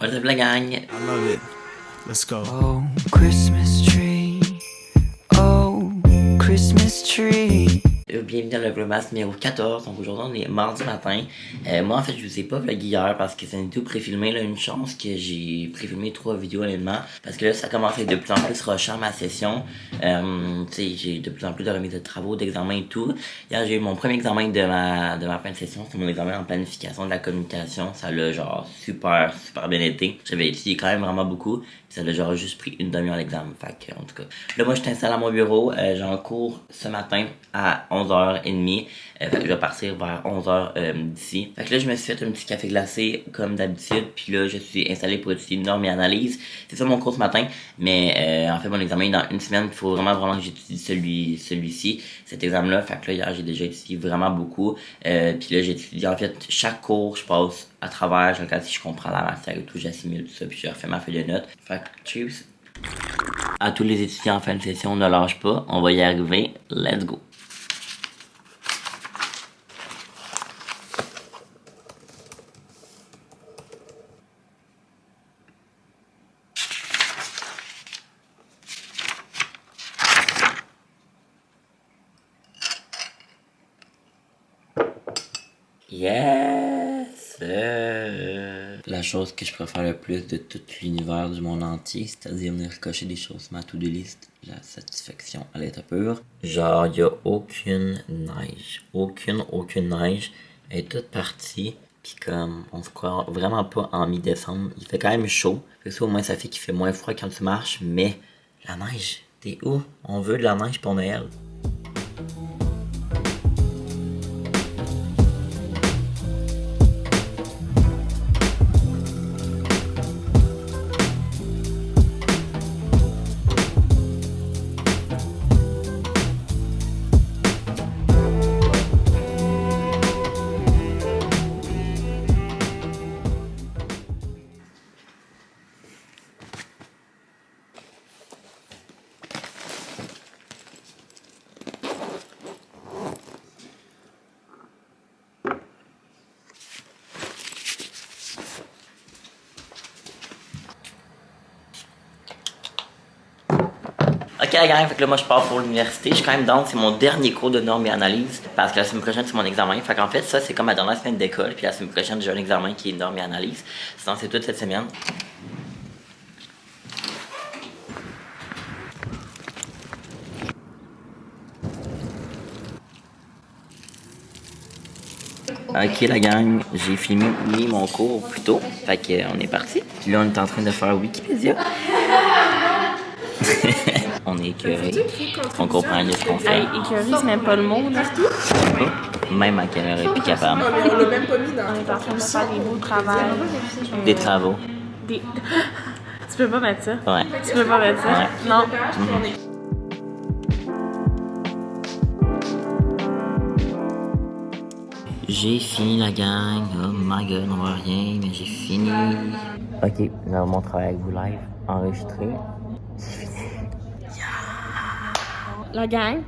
What's up la gang? I love it. Let's go. Oh, Christmas tree. Oh, Christmas tree. Bienvenue dans le Vlogmas numéro 14. Donc aujourd'hui on est mardi matin. Moi en fait je vous ai pas vlogué hier parce que c'est une tout préfilmé là. Une chance que j'ai préfilmé 3 vidéos honnêtement. Parce que là ça commence à être de plus en plus rushant ma session. Tu sais j'ai de plus en plus de remises de travaux, d'examens et tout. Hier j'ai eu mon premier examen de ma fin de session. C'est mon examen en planification de la communication. Ça l'a genre super bien été. J'avais étudié quand même vraiment beaucoup. Ça l'a genre juste pris une demi-heure l'examen. Fait que en tout cas. Là moi je suis installé à mon bureau. J'ai un cours ce matin à 11h30. Fait que je vais partir vers 11h d'ici. Fait que là, je me suis fait un petit café glacé comme d'habitude. Puis là, je suis installé pour étudier normes et analyse. C'est ça mon cours ce matin. Mais en fait, mon examen est dans une semaine. Il faut vraiment que j'étudie celui-ci. Cet examen-là. Fait que là, hier, j'ai déjà étudié vraiment beaucoup. Puis là, j'ai étudié en fait chaque cours. Je passe à travers. Je regarde si je comprends la matière et tout. J'assimile tout ça. Puis je refais ma feuille de notes. Fait que cheers. À tous les étudiants en fin de session, ne lâche pas. On va y arriver. Let's go. Yes! La chose que je préfère le plus de tout l'univers du monde entier, c'est-à-dire venir cocher des choses sur ma to-do list, la satisfaction à l'état pur. Genre, y a aucune neige. Aucune neige. Elle est toute partie. Puis comme, on se croit vraiment pas en mi-décembre. Il fait quand même chaud. Fait que ça, au moins, ça fait qu'il fait moins froid quand tu marches. Mais, la neige, t'es où? On veut de la neige pour Noël. Ok la gang, fait que là moi je pars pour l'université, je suis quand même down, c'est mon dernier cours de normes et analyse, parce que la semaine prochaine c'est mon examen, fait qu'en fait ça c'est comme ma dernière semaine d'école, puis la semaine prochaine j'ai un examen qui est normes et analyse, sinon c'est toute cette semaine. Ok la gang, j'ai fini mon cours plus tôt, fait qu'on est parti. Puis là on est en train de faire Wikipédia. On est écœuré, on comprend mieux ce qu'on fait. Hey, écœuré, c'est même pas le mot, là. Même à quelle heure est plus capable. On l'a même pas mis dans. On est en train de faire des beaux travaux. Des travaux. Des... Tu peux pas mettre ça? Ouais. Tu peux pas mettre ça? Ouais. Non. J'ai fini la gang. Oh my god, on voit rien, mais j'ai fini. Ok, je vais mon travail avec vous live, enregistré. J'ai fini. La gang,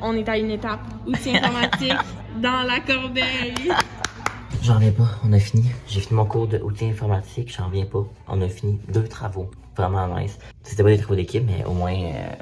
on est à une étape. Outils informatiques dans la corbeille. J'en reviens pas, on a fini. J'ai fini mon cours de outils informatiques, j'en reviens pas. On a fini 2 travaux. Vraiment nice. C'était pas des travaux d'équipe, mais au moins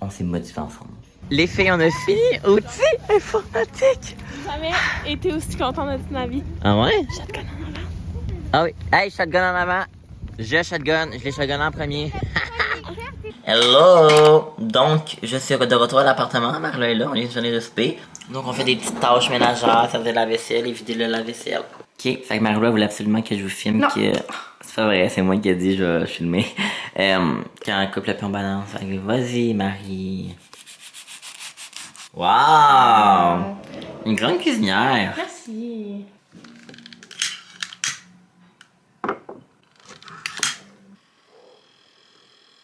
on s'est motivés ensemble. Les filles, on a fini outils informatiques. J'ai jamais été aussi contente de toute ma vie. Ah ouais? Shotgun en avant. Ah oui. Hey, shotgun en avant. Je l'ai shotgun en premier. Hello! Donc, je suis de retour à l'appartement. Marla est là, on est journée de souper. Donc, on fait des petites tâches ménagères, ça faisait la vaisselle et vider le lave-vaisselle. Ok, fait que Marla voulait absolument que je vous filme. Non. Que... C'est pas vrai, c'est moi qui ai dit je vais filmer. Quand on coupe le pied en balance. Vas-y, Marie. Wow! Une grande cuisinière. Merci.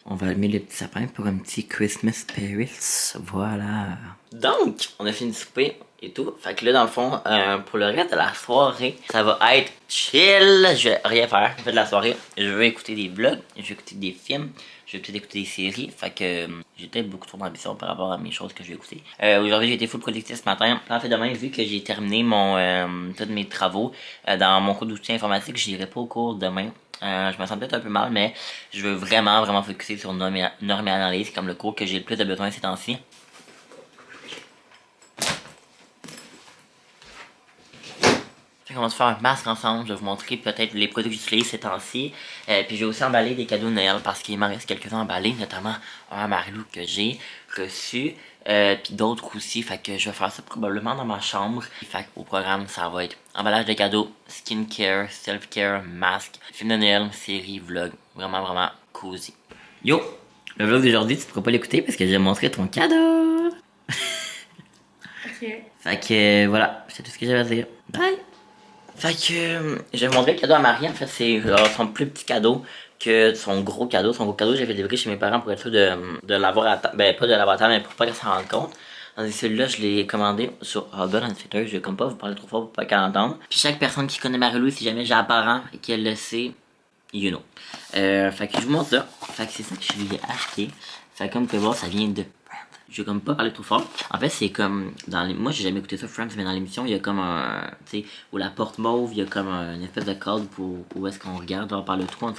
On va allumer le petit sapin pour un petit Christmas Spirits. Voilà. Donc, on a fini de souper et tout. Fait que là, dans le fond, pour le reste de la soirée, ça va être chill. Je vais rien faire. En fait, de la soirée, je vais écouter des vlogs, je vais écouter des films, je vais peut-être écouter des séries. Fait que j'ai peut-être beaucoup trop d'ambition par rapport à mes choses que je vais écouter. Aujourd'hui, j'ai été full productif ce matin. En fait, demain, vu que j'ai terminé tous mes travaux dans mon cours d'outils informatiques, je n'irai pas au cours demain. Je me sens peut-être un peu mal, mais je veux vraiment focuser sur norme et analyse, comme le cours que j'ai le plus de besoin ces temps-ci. On va se faire un masque ensemble, je vais vous montrer peut-être les produits que j'utilise ces temps-ci. Puis je vais aussi emballer des cadeaux de Noël parce qu'il m'en reste quelques-uns emballés, notamment un Marilou que j'ai reçu, puis d'autres aussi. Fait que je vais faire ça probablement dans ma chambre. Fait qu'au programme, ça va être emballage de cadeaux, skincare, self-care, masque, film de Noël, série, vlog. Vraiment cozy. Yo! Le vlog d'aujourd'hui, tu pourras pas l'écouter parce que je vais montrer ton cadeau! Ok. Fait que voilà, c'est tout ce que j'avais à dire. Bye! Fait que je vais montrer le cadeau à Marie. En fait, c'est son plus petit cadeau que son gros cadeau. Son gros cadeau, j'avais livré chez mes parents pour être sûr de l'avoir à temps. Ben, pas de l'avoir à temps, mais pour pas qu'elle s'en rende compte. Tandis que celui-là, je l'ai commandé sur Hubble and Fitter. Je vais comme pas vous parler trop fort pour pas qu'elle entende. Puis chaque personne qui connaît Marie-Lou, si jamais j'ai un parent et qu'elle le sait, you know. Fait que je vous montre ça. Fait que c'est ça que je lui ai acheté. Fait que comme vous pouvez voir, ça vient de... Je vais comme pas parler trop fort. En fait, c'est comme dans les... Moi, j'ai jamais écouté ça, Friends, mais dans l'émission, il y a comme un... Tu sais, où la porte mauve, il y a comme une espèce de code pour où est-ce qu'on regarde genre, par le trou. Vous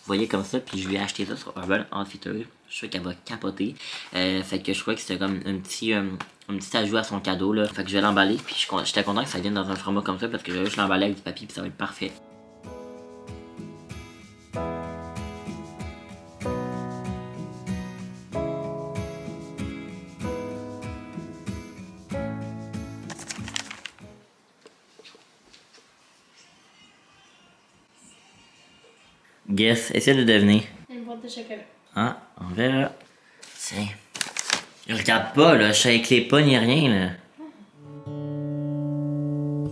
voyez comme ça, puis je lui ai acheté ça sur Urban Outfitters. Je suis sûr qu'elle va capoter. Fait que je crois que c'était comme un petit ajout à son cadeau, là. Fait que je vais l'emballer, puis j'étais content que ça vienne dans un format comme ça, parce que je vais juste l'emballer avec du papier, puis ça va être parfait. Guess, essaie de deviner. Une boîte de chocolat. Ah, on verra. Tiens. Regarde pas, là, je shake les pas ni rien, là.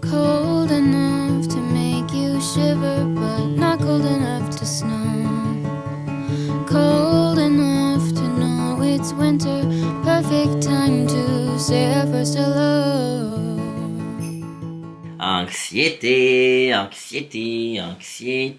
Cold enough to make you shiver, but not cold enough to snow. Cold enough to know it's winter, perfect time to say our first hello. Anxiété. Donc j'ai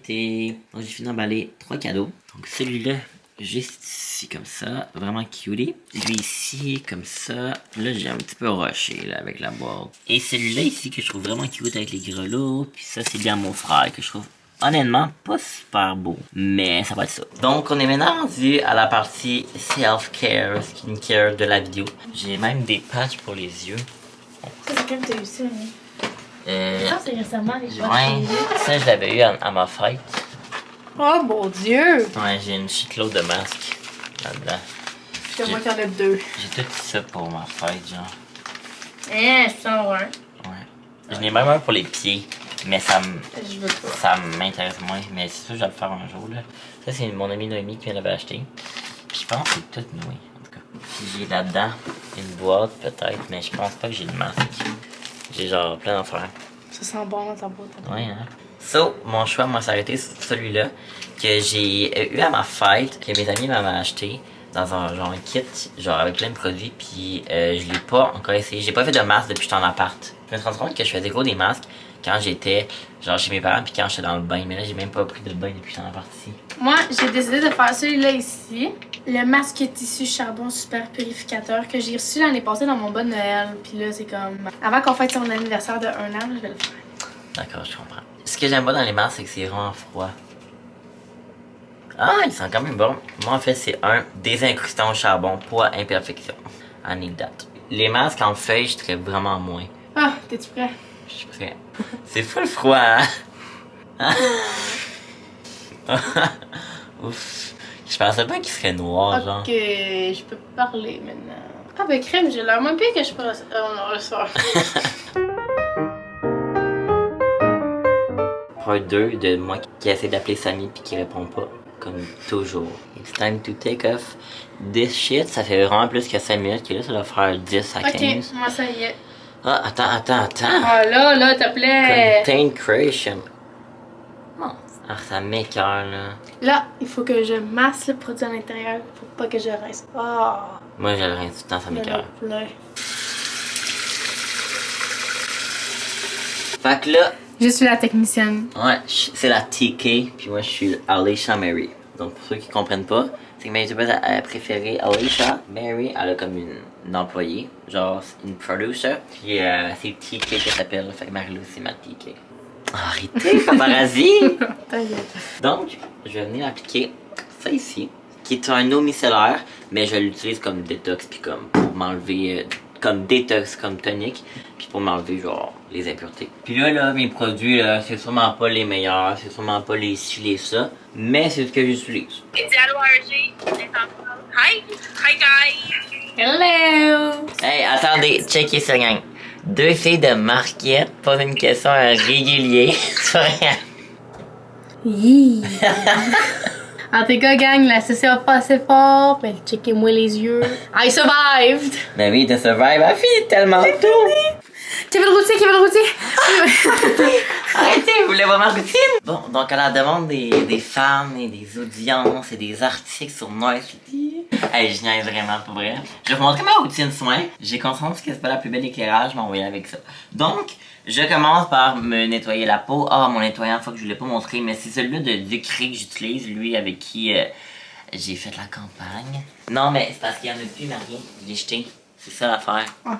fini d'emballer 3 cadeaux. Donc celui-là, juste ici comme ça, vraiment cutie. Lui ici comme ça. Là j'ai un petit peu rushé là avec la boîte. Et celui-là ici que je trouve vraiment cute avec les grelots. Puis ça c'est bien mon frère que je trouve honnêtement pas super beau. Mais ça va être ça. Donc on est maintenant rendu à la partie self-care, skincare de la vidéo. J'ai même des patchs pour les yeux. Ça, c'est quand t'as eu ça, hein? Ça, c'est récemment les Ouais, ça je l'avais eu à ma fête. Oh mon dieu! Ouais, j'ai une shitload de masques là-dedans. Je te vois qu'il y en a 2. J'ai tout ça pour ma fête, genre. Hein, je peux en avoir un. Ouais. J'en ai même un pour les pieds, mais ça Je veux pas. ça m'intéresse moins. Mais c'est sûr, je vais le faire un jour, là. Ça, c'est mon amie Noémie qui me l'avait acheté. Puis je pense que c'est tout noué, en tout cas. Puis j'ai là-dedans une boîte, peut-être, mais je pense pas que j'ai le masque. J'ai genre plein d'affaires. Ça sent bon dans ta boîte. Ouais, hein. So, mon choix m'a s'arrêté sur celui-là que j'ai eu à ma fête, que mes amis m'avaient acheté dans un genre kit, genre avec plein de produits, puis je l'ai pas encore essayé. J'ai pas fait de masque depuis que j'étais en appart. Je me suis rendu compte que je faisais gros des masques quand j'étais genre chez mes parents, puis quand j'étais dans le bain. Mais là, j'ai même pas pris de bain depuis que j'étais en appart ici. Moi, j'ai décidé de faire celui-là ici. Le masque tissu charbon super purificateur que j'ai reçu l'année passée dans mon bon Noël. Puis là, c'est comme... Avant qu'on fête son anniversaire de 1 an, je vais le faire. D'accord, je comprends. Ce que j'aime pas dans les masques, c'est que c'est vraiment froid. Ah, ils sont quand même bons. Moi, en fait, c'est un désincrustant au charbon, poids imperfection. I need that. Les masques en feuille, je serais vraiment moins. Ah, t'es-tu prêt? Je suis prêt. C'est full froid, hein? Ouf. Je pensais pas qu'il serait noir, genre. Ok, je peux parler maintenant. Ah ben crème, j'ai l'air moins pire que je pense. Oh non, je sors. Part 2 de moi qui essaie d'appeler Samy puis qui répond pas. Comme toujours. It's time to take off this shit. Ça fait vraiment plus que 5 minutes que là, ça doit faire 10 à 15. Ok, moi ça y est. Ah, attends. Ah là, t'as plaît. Contain creation. Non. Ah, ça m'écoeure, là. Là, il faut que je masse le produit à l'intérieur pour pas que je rince. Ah, Moi, je le rince tout le temps, ça il y en a m'écoeure. plein. Fait que là, Je suis la technicienne. ouais, c'est la TK, puis moi, je suis Alicia Mary. Donc, pour ceux qui comprennent pas, c'est que ma youtubeuse préférée, Alicia Mary, elle a comme une employée, genre une producer, puis c'est TK qui s'appelle, fait que Marilou, c'est ma TK. Arrêtez, paparazzi! T'inquiète. Donc, je vais venir appliquer ça ici, qui est un eau micellaire, mais je l'utilise comme détox, puis comme pour m'enlever, comme détox, comme tonique, puis pour m'enlever, genre, les impuretés. Puis là, mes produits, là, c'est sûrement pas les meilleurs, c'est sûrement pas les ci, les ça, mais c'est ce que j'utilise. Hi! Hi guys! Hello! Hey, attendez, checkez ça, gang. 2 filles de Marquette posent une question régulière. C'est vrai. Hi. En tout cas, gang, la session a pas assez fort. Ben, checkez-moi les yeux. I survived! Ben oui, de survive a fini tellement tôt. Kevin Routier! Arrêtez, vous voulez voir ma routine? Bon, donc à la demande des fans et des audiences et des articles sur Noise City. Hey, je niaise vraiment pour vrai. Je vais vous montrer ma routine soin. J'ai conscience que c'est pas la plus belle éclairage, mais on va y aller avec ça. Donc, je commence par me nettoyer la peau. Ah, mon nettoyant, faut que je vous l'ai pas montré, mais c'est celui-là de Ducry que j'utilise, lui avec qui j'ai fait la campagne. Non, mais c'est parce qu'il y en a plus, Marie. Je l'ai jeté. C'est ça l'affaire. Ah.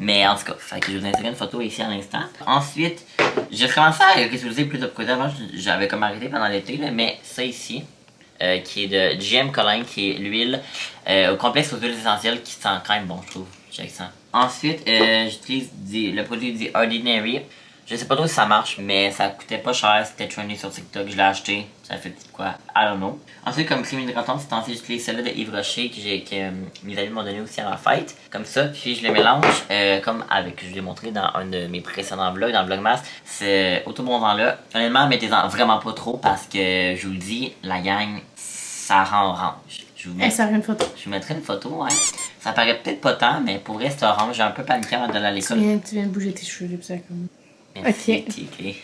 Mais en tout cas, fait que je vous insérer une photo ici à l'instant. Ensuite, j'ai commencé à utiliser plus de produits. Avant, j'avais comme arrêté pendant l'été, là, mais ça ici, qui est de GM Colin, qui est l'huile au complexe aux huiles essentielles qui sent quand même bon, je trouve. J'ai ça. Ensuite, j'utilise le produit du Ordinary. Je sais pas trop si ça marche, mais ça coûtait pas cher, c'était trendy sur TikTok, je l'ai acheté, ça fait quoi, I don't know. Ensuite, comme crème hydratante, c'est ensuite j'utilise celle-là de Yves Rocher que mes amis m'ont donné aussi à la fête, comme ça, puis je les mélange, comme avec, je vous l'ai montré dans un de mes précédents vlogs, dans Vlogmas, c'est autobondant-là. Honnêtement, mettez-en vraiment pas trop parce que, je vous le dis, la gang, ça rend orange. Je vous Ça une photo. Je vous mettrai une photo, ouais. Ça paraît peut-être pas tant, mais pour vrai, c'est orange, j'ai un peu paniqué avant d'aller à l'école. Tu viens de bouger tes cheveux, pis ça comme... Merci, TK.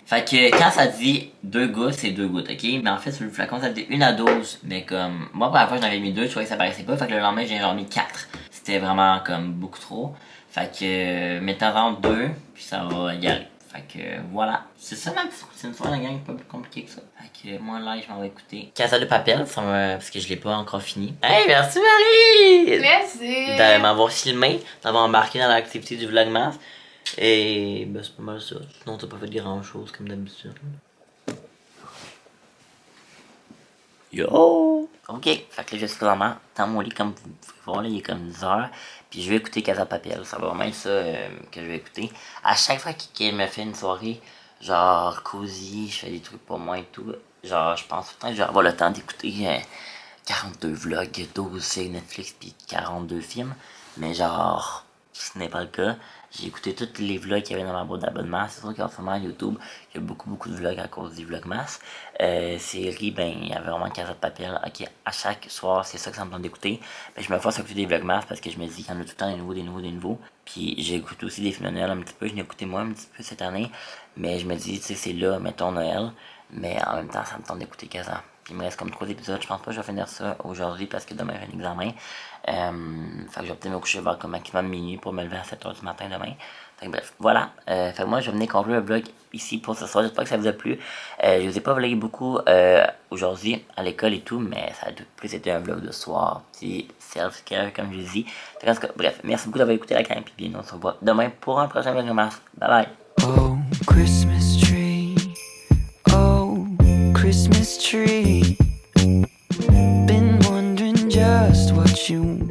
Fait que quand ça dit 2 gouttes, c'est 2 gouttes, ok? Mais en fait, sur le flacon, ça dit 1 à 12. Mais comme, moi, pour la fois, j'en avais mis 2, je trouvais que ça paraissait pas. Fait que le lendemain, j'ai genre mis 4. C'était vraiment comme beaucoup trop. Fait que, mettons 2, puis ça va y aller. Fait que, voilà. C'est ça ma petite routine. Soit la gang, pas plus compliqué que ça. Fait que, moi, là, je m'en vais écouter Casa de Papel, parce que je l'ai pas encore fini. Hey, merci Marie! Merci! De m'avoir filmé, d'avoir embarqué dans l'activité du Vlogmas. Et ben c'est pas mal ça. Sinon t'as pas fait grand chose comme d'habitude. Yo! Ok, fait que là je suis vraiment dans mon lit comme vous pouvez voir là, il est comme 10h. Puis je vais écouter Casa Papel, ça va vraiment être ça que je vais écouter. À chaque fois qu'il me fait une soirée, genre cosy, je fais des trucs pour moi et tout. Genre je pense tout le temps que je vais avoir le temps d'écouter 42 vlogs, 12 séries Netflix puis 42 films. Mais genre, ce n'est pas le cas. J'ai écouté tous les vlogs qu'il y avait dans ma boîte d'abonnement. C'est sûr qu'en ce moment, YouTube, il y a beaucoup de vlogs à cause du Vlogmas. Série, ben, il y avait vraiment Casa de Papel. Ok, à chaque soir, c'est ça que ça me tente d'écouter. Ben, je me force à écouter des Vlogmas parce que je me dis qu'il y en a tout le temps des nouveaux. Puis j'écoute aussi des films de Noël un petit peu. Je l'ai écouté moi un petit peu cette année. Mais je me dis, tu sais, c'est là, mettons Noël. Mais en même temps, ça me tente d'écouter Casa. Puis il me reste comme 3 épisodes. Je pense pas que je vais finir ça aujourd'hui parce que demain, j'ai un examen. Fait que je vais peut-être me coucher vers comme maximum minuit pour me lever à 7h du matin demain. Fait que bref, voilà. Fait que moi, je vais venir conclure le vlog ici pour ce soir. J'espère que ça vous a plu. Je vous ai pas vlogué beaucoup aujourd'hui à l'école et tout, mais ça a plus été un vlog de soir. Petit self-care, comme je dis. En tout cas, bref, merci beaucoup d'avoir écouté la campagne. Puis bien, on se revoit demain pour un prochain Vlogmas. Bye bye. Oh, Christmas tree. Oh, Christmas tree. Been wondering just what you